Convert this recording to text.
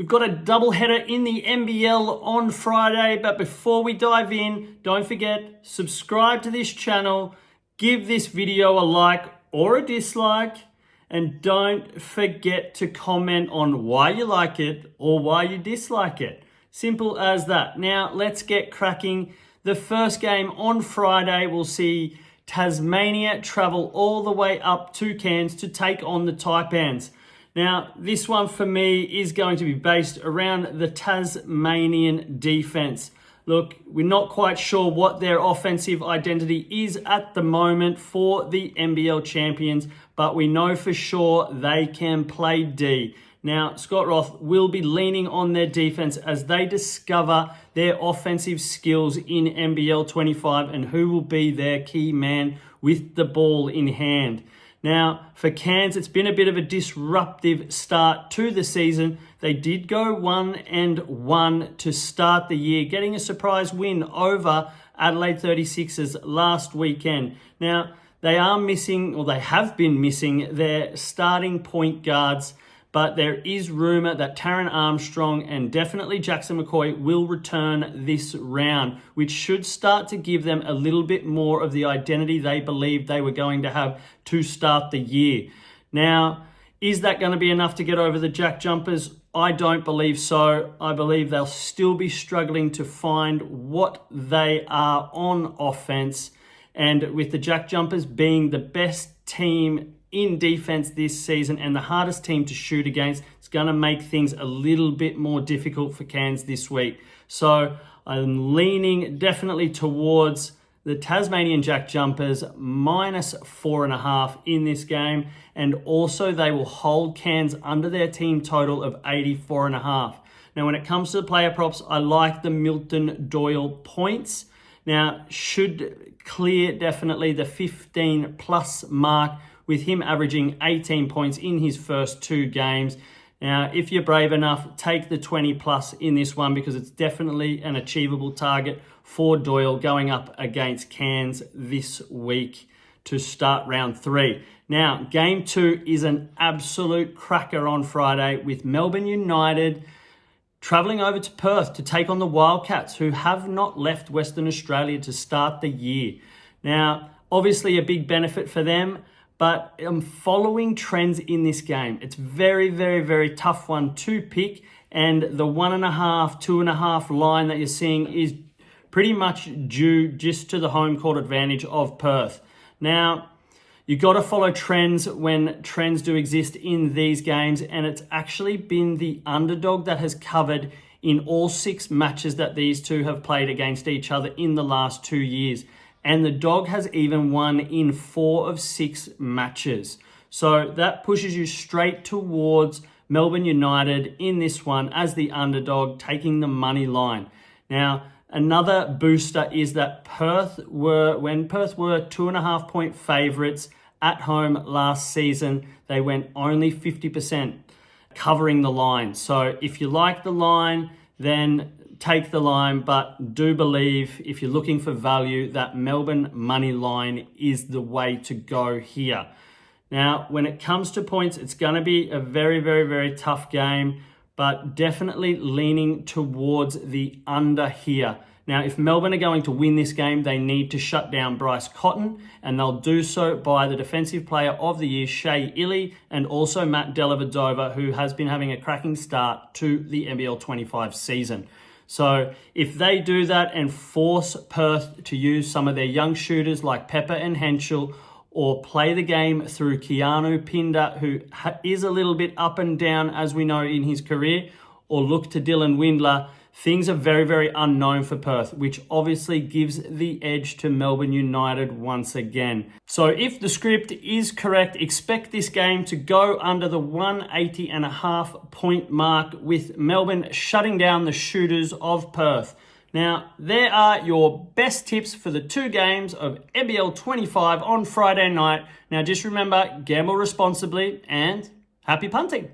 We've got a doubleheader in the NBL on Friday, but before we dive in, don't forget, subscribe to this channel, give this video a like or a dislike, and don't forget to comment on why you like it or why you dislike it. Simple as that. Now, let's get cracking. The first game on Friday will see Tasmania travel all the way up to Cairns to take on the Taipans. Now, this one for me is going to be based around the Tasmanian defense. Look, we're not quite sure what their offensive identity is at the moment for the NBL champions, but we know for sure they can play D. Now, Scott Roth will be leaning on their defense as they discover their offensive skills in NBL 25 and who will be their key man with the ball in hand. Now, for Cairns, it's been a bit of a disruptive start to the season. They did go 1-1 to start the year, getting a surprise win over Adelaide 36ers last weekend. Now, they are missing, or they have been missing, their starting point guards, but there is rumour that Taron Armstrong and definitely Jackson McCoy will return this round, which should start to give them a little bit more of the identity they believed they were going to have to start the year. Now, is that going to be enough to get over the JackJumpers? I don't believe so. I believe they'll still be struggling to find what they are on offense. And with the JackJumpers being the best team in defense this season and the hardest team to shoot against, it's going to make things a little bit more difficult for Cairns this week. So I'm leaning definitely towards the Tasmanian JackJumpers -4.5 in this game. And also they will hold Cairns under their team total of 84.5. Now, when it comes to the player props, I like the Milton Doyle points. Now, should clear definitely the 15 plus mark, with him averaging 18 points in his first 2 games. Now, if you're brave enough, take the 20 plus in this one because it's definitely an achievable target for Doyle going up against Cairns this week to start round 3. Now, game 2 is an absolute cracker on Friday with Melbourne United travelling over to Perth to take on the Wildcats, who have not left Western Australia to start the year. Now, obviously a big benefit for them, but I'm following trends in this game. It's very, very, very tough one to pick. And the 1.5, 2.5 line that you're seeing is pretty much due just to the home court advantage of Perth. Now, you got to follow trends when trends do exist in these games. And it's actually been the underdog that has covered in all 6 matches that these two have played against each other in the last 2 years. And the dog has even won in 4 of 6 matches. So that pushes you straight towards Melbourne United in this one as the underdog, taking the money line. Now, another booster is that when Perth were 2.5 point favourites at home last season, they went only 50% covering the line. So if you like the line, then take the line, but do believe if you're looking for value that Melbourne money line is the way to go here. Now, when it comes to points, it's going to be a very, very, very tough game, but definitely leaning towards the under here. Now, if Melbourne are going to win this game, they need to shut down Bryce Cotton, and they'll do so by the Defensive Player of the Year, Shea Ili, and also Matt Dellavedova, who has been having a cracking start to the NBL 25 season. So if they do that and force Perth to use some of their young shooters like Pepper and Henschel, or play the game through Keanu Pinder, who is a little bit up and down, as we know, in his career, or look to Dylan Windler, things are very, very unknown for Perth, which obviously gives the edge to Melbourne United once again. So if the script is correct, expect this game to go under the 180.5 point mark, with Melbourne shutting down the shooters of Perth. Now, there are your best tips for the 2 games of NBL 25 on Friday night. Now, just remember, gamble responsibly and happy punting.